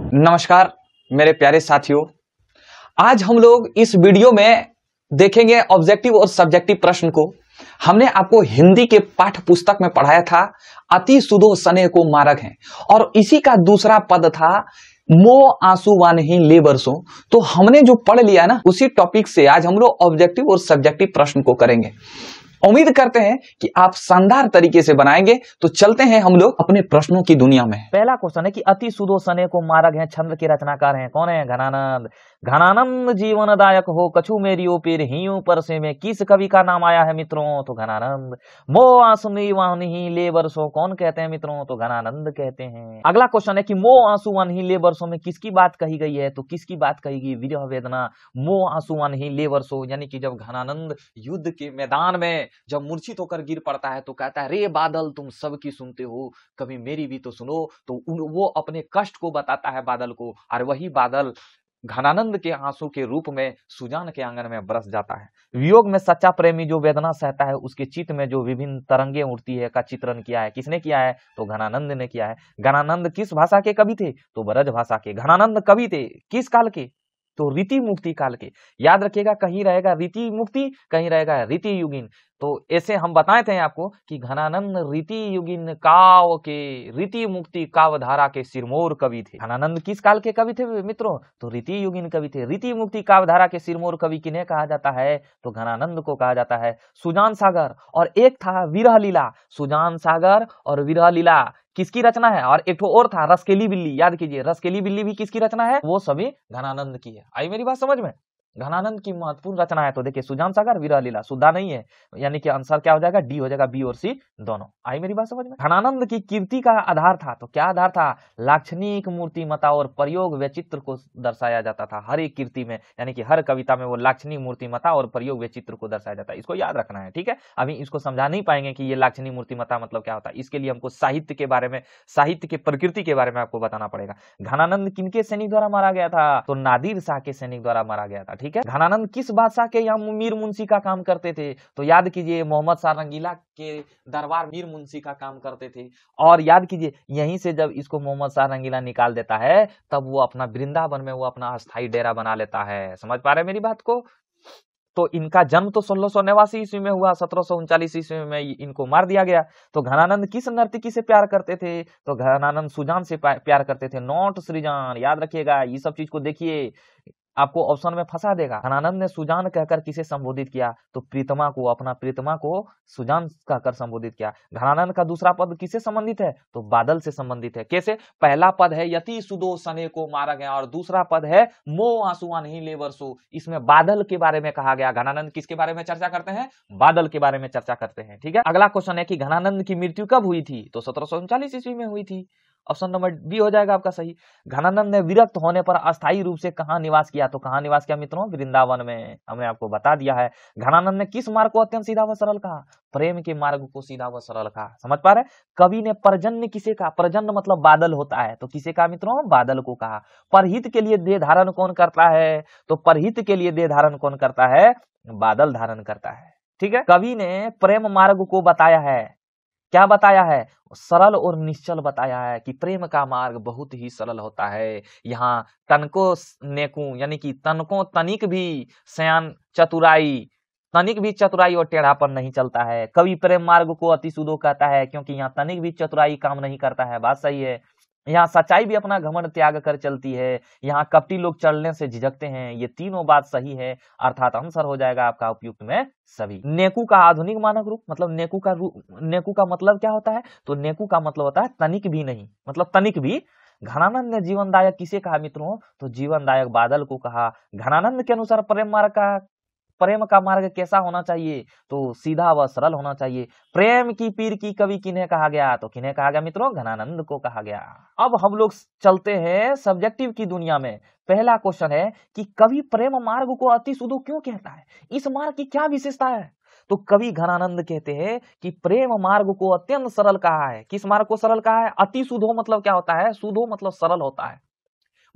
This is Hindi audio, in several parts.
नमस्कार मेरे प्यारे साथियों। आज हम लोग इस वीडियो में देखेंगे ऑब्जेक्टिव और सब्जेक्टिव प्रश्न को। हमने आपको हिंदी के पाठ्य पुस्तक में पढ़ाया था अति सुधो सने को मारग है, और इसी का दूसरा पद था मो आंसू वानहि ले बरसों। तो हमने जो पढ़ लिया ना, उसी टॉपिक से आज हम लोग ऑब्जेक्टिव और सब्जेक्टिव प्रश्न को करेंगे। उम्मीद करते हैं कि आप शानदार तरीके से बनाएंगे। तो चलते हैं हम लोग अपने प्रश्नों की दुनिया में। पहला क्वेश्चन है कि अति सुधो सने को मारग है, छंद के रचनाकार हैं। कौन है? घनानंद। घनानंद जीवनदायक हो कछु मेरी ओ पीर हियूं परसे में किस कवि का नाम आया है मित्रों? तो घनानंद। मो आंसू वाहनी ले बरसों कौन कहते हैं मित्रों? तो घनानंद कहते हैं। अगला क्वेश्चन है कि मो आंसू वाहनी ले बरसों में किसकी बात कही गई है? तो किसकी बात कही गई? विरह वेदना। मो आंसू वाहनी ले बरसों यानी कि जब घनानंद युद्ध के मैदान में जब मूर्छित होकर गिर पड़ता है तो कहता है, रे बादल तुम सबकी सुनते हो, कभी मेरी भी तो सुनो। तो वो अपने कष्ट को बताता है बादल को, और वही बादल घनानंद के आंसू के रूप में सुजान के आंगन में बरस जाता है। वियोग में सच्चा प्रेमी जो वेदना सहता है, उसके चित्त में जो विभिन्न तरंगे उठती है का चित्रण किया है। किसने किया है? तो घनानंद ने किया है। घनानंद किस भाषा के कवि थे? तो ब्रज भाषा के। घनानंद कवि थे किस काल के? तो रीति मुक्ति काल के। याद रखिएगा, कहीं रहेगा रीति मुक्ति, कहीं रहेगा रीति युगिन। तो ऐसे हम बताए थे आपको कि घनानंद रीति युगिन काव के, रीति मुक्ति काव धारा के सिरमौर कवि थे। घनानंद किस काल के कवि थे मित्रों? तो रीति युगिन कवि थे। रीति मुक्ति काव धारा के सिरमौर कवि किन्हें कहा जाता है? तो घनानंद को कहा जाता है। सुजान सागर और एक था विरह लीला। सुजान सागर और विरह लीला किसकी रचना है? और एक और था रसकेली बिल्ली। याद कीजिए, रसकेली बिल्ली भी किसकी रचना है? वो सभी घनानंद की है। आई मेरी बात समझ में? घनानंद की महत्वपूर्ण रचना है। तो देखिए, सुजान सागर विरह लीला सुधा नहीं है, यानी कि आंसर क्या हो जाएगा? डी हो जाएगा। बी और सी दोनों। आई मेरी बात समझ में? घनानंद की कीर्ति का आधार था, तो क्या आधार था? लाक्षणिक मूर्तिमता और प्रयोग वैचित्र को दर्शाया जाता था हर एक कीर्ति में, यानी कि हर कविता में वो लाक्षणिक मूर्तिमता और प्रयोग वैचित्र को दर्शाया जाता है। इसको याद रखना है, ठीक है? अभी इसको समझा नहीं पाएंगे कि ये लाक्षणिक मूर्तिमता मतलब क्या होता है। इसके लिए हमको साहित्य के बारे में, साहित्य के प्रकृति के बारे में आपको बताना पड़ेगा। घनानंद किनके सैनिक द्वारा मारा गया था? तो नादिर शाह के सैनिक द्वारा मारा गया था, ठीक है? घनानंद किस बादशाह के यहाँ मीर मुंशी का काम करते थे? तो याद कीजिए, मोहम्मद शाह रंगीला के दरबार मीर मुंशी का काम करते थे। और याद कीजिए, यहीं से जब इसको मोहम्मद शाह रंगीला निकाल देता है, तब वो अपना वृंदावन में वो अपना अस्थायी डेरा बना लेता है। समझ पा रहे मेरी बात को? तो इनका जन्म तो 1689 ईस्वी में हुआ, 1739 ईस्वी में इनको मार दिया गया। तो घनानंद किस नर्तकी से प्यार करते थे? तो घनानंद सुजान से प्यार करते थे, नॉट सृजान। याद रखिएगा, ये सब चीज को देखिए, आपको ऑप्शन में फंसा देगा। घनानंद ने सुजान कहकर किसे संबोधित किया? तो प्रीतमा को, अपना प्रीतमा को सुजान कहकर संबोधित किया। घनानंद का दूसरा पद किससे संबंधित है? तो बादल से संबंधित है। कैसे? पहला पद है यति सुदो सने को मारा गया, और दूसरा पद है मो आंसुआ नहीं ले बरसो। इसमें बादल के बारे में कहा गया। घनानंद किसके बारे में चर्चा करते हैं? बादल के बारे में चर्चा करते हैं, ठीक है? अगला क्वेश्चन है कि घनानंद की मृत्यु कब हुई थी? तो 1739 ईस्वी में हुई थी। ऑप्शन नंबर बी हो जाएगा आपका सही। घनानंद ने विरक्त होने पर अस्थायी रूप से कहां निवास किया? तो कहां निवास किया मित्रों? वृंदावन में। हमने आपको बता दिया है। घनानंद ने किस मार्ग को अत्यंत सीधा व सरल कहा? प्रेम के मार्ग को सीधा व सरल कहा। समझ पा रहे? कवि ने पर्जन्य किसे कहा? पर्जन्य मतलब बादल होता है, तो किसे कहा मित्रों? बादल को कहा। परहित के लिए देह धारण कौन करता है? तो परहित के लिए देह धारण कौन करता है? बादल धारण करता है, ठीक है? कवि ने प्रेम मार्ग को बताया है। क्या बताया है? सरल और निश्चल बताया है कि प्रेम का मार्ग बहुत ही सरल होता है। यहाँ तनको नेकू यानी कि तनको तनिक भी सयान चतुराई, तनिक भी चतुराई और टेढ़ापन नहीं चलता है। कवि प्रेम मार्ग को अति सुदो कहता है, क्योंकि यहाँ तनिक भी चतुराई काम नहीं करता है। बात सही है। यहाँ सच्चाई भी अपना घमंड त्याग कर चलती है। यहाँ कपटी लोग चलने से झिझकते हैं। ये तीनों बात सही है, अर्थात आंसर हो जाएगा आपका उपयुक्त में सभी। नेकू का आधुनिक मानक रूप, मतलब नेकू का मतलब क्या होता है? तो नेकू का मतलब होता है तनिक भी नहीं, मतलब तनिक भी। घनानंद ने जीवनदायक किसे कहा मित्रों? तो जीवनदायक बादल को कहा। घनानंद के अनुसार प्रेम का मार्ग कैसा होना चाहिए? तो सीधा व सरल होना चाहिए। प्रेम की पीर की कवि किन्हें कहा गया? तो किन्हें कहा गया मित्रों? घनानंद को कहा गया। अब हम लोग चलते हैं सब्जेक्टिव की दुनिया में। पहला क्वेश्चन है कि कवि प्रेम मार्ग को अति सुदो क्यों कहता है? इस मार्ग की क्या विशेषता है? तो कवि घनानंद कहते हैं कि प्रेम मार्ग को अत्यंत सरल कहा है। किस मार्ग को सरल कहा है? अति सुधो मतलब क्या होता है? सुधो मतलब सरल होता है।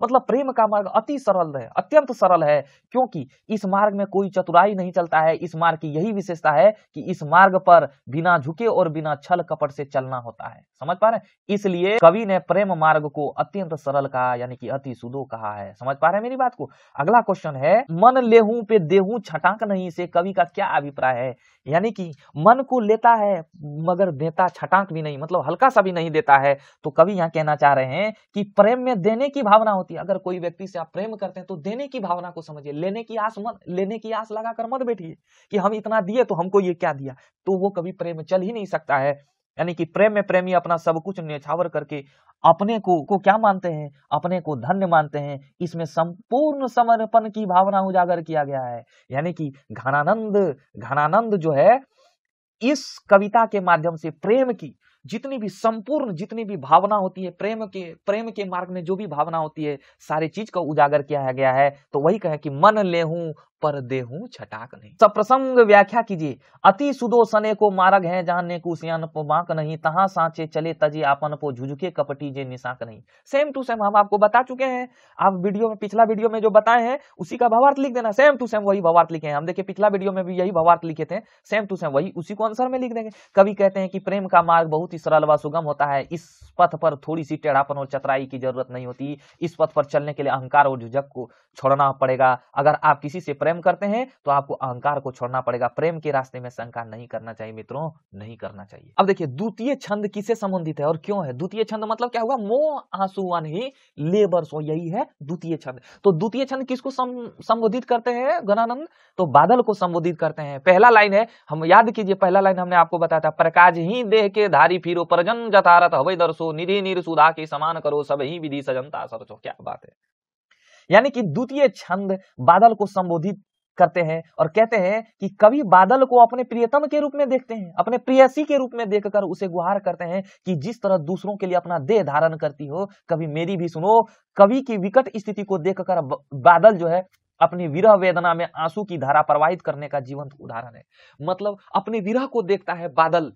मतलब प्रेम का मार्ग अति सरल है, अत्यंत सरल है, क्योंकि इस मार्ग में कोई चतुराई नहीं चलता है। इस मार्ग की यही विशेषता है कि इस मार्ग पर बिना झुके और बिना छल कपट से चलना होता है। समझ पा रहे हैं? इसलिए कवि ने प्रेम मार्ग को अत्यंत सरल कहा, यानी कि अति सुदो कहा है। समझ पा रहे हैं मेरी बात को? अगला क्वेश्चन है, मन लेहूं पे देहूं छटाक नहीं से कवि का क्या अभिप्राय है? यानी कि मन को लेता है मगर देता छटाक भी नहीं, मतलब हल्का सा भी नहीं देता है। तो कवि यहाँ कहना चाह रहे हैं कि प्रेम में देने की भावना होती है। अगर कोई व्यक्ति से आप प्रेम करते हैं तो देने की भावना को समझिए, लेने की आस लगाकर मत बैठिए कि हम इतना दिए तो हमको ये क्या दिया, तो वो कभी प्रेम चल ही नहीं सकता है। यानी कि प्रेम में प्रेमी अपना सब कुछ न्यौछावर करके अपने को क्या मानते हैं? अपने को धन्य मानते हैं। इसमें संपूर्ण समर्पण की भावना उजागर किया गया है। यानी कि घनानंद जो है इस कविता के माध्यम से प्रेम की जितनी भी भावना होती है, प्रेम के मार्ग में जो भी भावना होती है, सारी चीज का उजागर किया गया है। तो वही कहे कि मन लेहूं पर देहूं छटाक नहीं। सब प्रसंग व्याख्या कीजिए। अति सुदो सने को मार्ग है जानने को सियान बांक नहीं, तहां सांचे चले तजे आपन पो झुझुके कपटी जे निशाक नहीं। सेम टू सेम हम आपको बता चुके हैं। आप पिछला वीडियो में जो बताए हैं उसी का भावार्थ लिख देना। सेम टू सेम वही भावार्थ लिखे हैं हम। देखिए पिछला वीडियो में भी यही भावार्थ लिखे थे, सेम टू सेम वही उसी को आंसर में लिख देंगे। कवि कहते हैं कि प्रेम का मार्ग बहुत ही सरल व सुगम होता है। इस पथ पर थोड़ी सी टेढ़ापन और चतुराई की जरूरत नहीं होती। इस पथ पर चलने के लिए अहंकार और झुझक को छोड़ना पड़ेगा। अगर आप किसी से प्रेम करते हैं तो आपको अहंकार को छोड़ना पड़ेगा। प्रेम के रास्ते में शंका नहीं करना चाहिए मित्रों, नहीं करना चाहिए। अब देखिए द्वितीय छंद किससे संबंधित है और क्यों है? द्वितीय छंद मतलब क्या हुआ? मोह आंसुअन ही लेबर सो, यही है द्वितीय छंद। तो द्वितीय छंद किसको संबोधित करते हैं गणानंद? तो बादल को संबोधित करते हैं। पहला लाइन है, हम याद कीजिए, पहला लाइन हमने आपको बताया था, प्रकाश ही देह के धारी फिरो परजन जतारत हवै दर्शो निधि नीर सुधा के समान करो सब ही विधि सजनता सरसो। क्या बात है! यानी कि द्वितीय छंद बादल को संबोधित करते हैं और कहते हैं कि कवि बादल को अपने प्रियतम के रूप में देखते हैं, अपने प्रेयसी के रूप में देखकर उसे गुहार करते हैं कि जिस तरह दूसरों के लिए अपना देह धारण करती हो, कभी मेरी भी सुनो। कवि की विकट स्थिति को देखकर बादल जो है अपनी विरह वेदना में आंसू की धारा प्रवाहित करने का जीवंत उदाहरण है। मतलब अपने विरह को देखता है बादल,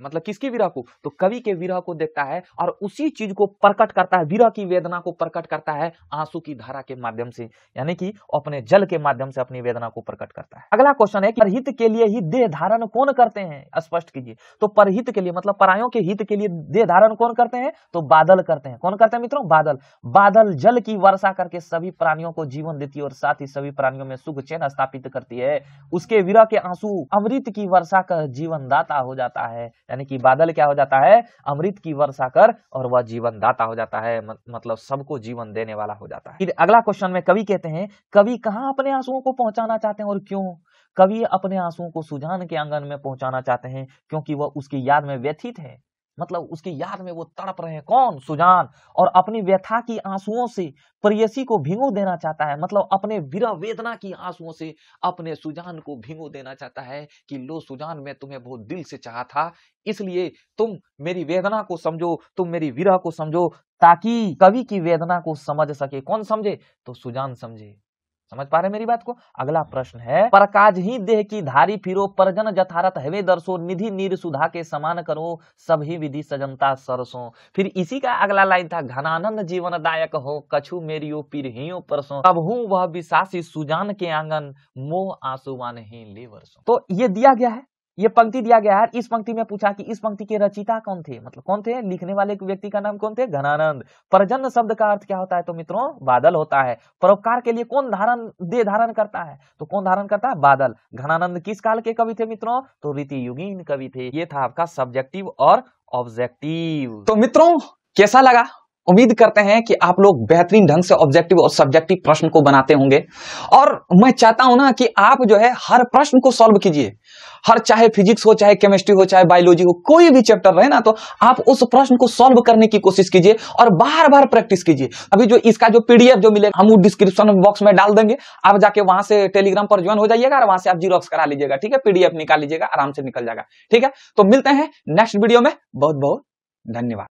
मतलब किसकी विरह को? तो कवि के विरह को देखता है और उसी चीज को प्रकट करता है, विरह की वेदना को प्रकट करता है आंसू की धारा के माध्यम से, यानी कि अपने जल के माध्यम से अपनी वेदना को प्रकट करता है। अगला क्वेश्चन है कि परहित के लिए ही देह धारण कौन करते हैं? स्पष्ट कीजिए। तो परहित के लिए मतलब परायों के हित के लिए देह धारण कौन करते हैं? तो बादल करते हैं। कौन करते हैं मित्रों? बादल जल की वर्षा करके सभी प्राणियों को जीवन देती है और साथ ही सभी प्राणियों में सुख चैन स्थापित करती है। उसके विरह के आंसू अमृत की वर्षा कर जीवन दाता हो जाता है। यानी कि बादल क्या हो जाता है? अमृत की वर्षा कर और वह जीवन दाता हो जाता है, मतलब सबको जीवन देने वाला हो जाता है। फिर अगला क्वेश्चन में कवि कहते हैं, कवि कहां अपने आंसुओं को पहुंचाना चाहते हैं और क्यों? कवि अपने आंसुओं को सुजान के आंगन में पहुंचाना चाहते हैं क्योंकि वह उसकी याद में व्यथित है। मतलब उसकी याद में वो तड़प रहे हैं। कौन? सुजान। और अपनी व्यथा की आंसुओं से प्रेयसी को भिगो देना चाहता है। मतलब अपने विरह वेदना की आंसुओं से अपने सुजान को भिगो देना चाहता है कि लो सुजान, मैं तुम्हें बहुत दिल से चाहा था, इसलिए तुम मेरी वेदना को समझो, तुम मेरी विरह को समझो, ताकि कवि की वेदना को समझ सके। कौन समझे? तो सुजान समझे। समझ पा रहे मेरी बात को? अगला प्रश्न है, प्रकाश ही देह की धारी फिरो परजन जथारत हवे दर्शो निधि नीर सुधा के समान करो सभी विधि सजनता सरसों। फिर इसी का अगला लाइन था, घनानंद जीवनदायक हो कछु मेरियो पीरहियो परसों अब हूं वह विशासी सुजान के आंगन मोह आंसुवान ही ले वर्षों। तो ये दिया गया है, ये पंक्ति दिया गया है। इस पंक्ति में पूछा कि इस पंक्ति के रचयिता कौन थे, मतलब कौन थे? लिखने वाले व्यक्ति का नाम कौन थे? घनानंद। परजन शब्द का अर्थ क्या होता है? तो मित्रों बादल होता है। परोपकार के लिए कौन देह धारण करता है? तो कौन धारण करता है? बादल। घनानंद किस काल के कवि थे मित्रों? तो रीति युगीन कवि थे। ये था आपका सब्जेक्टिव और ऑब्जेक्टिव। तो मित्रों कैसा लगा? उम्मीद करते हैं कि आप लोग बेहतरीन ढंग से ऑब्जेक्टिव और सब्जेक्टिव प्रश्न को बनाते होंगे। और मैं चाहता हूं ना कि आप जो है हर प्रश्न को सॉल्व कीजिए। हर, चाहे फिजिक्स हो, चाहे केमिस्ट्री हो, चाहे बायोलॉजी हो, कोई भी चैप्टर रहे ना, तो आप उस प्रश्न को सॉल्व करने की कोशिश कीजिए और बार बार प्रैक्टिस कीजिए। अभी जो इसका जो पीडीएफ जो मिलेगा हम डिस्क्रिप्शन बॉक्स में डाल देंगे, आप जाके वहां से टेलीग्राम पर ज्वाइन हो जाइएगा और वहां से आप जीरोक्स करा लीजिएगा। ठीक है, पीडीएफ निकाल लीजिएगा, आराम से निकल जाएगा। ठीक है, तो मिलते हैं नेक्स्ट वीडियो में। बहुत बहुत धन्यवाद।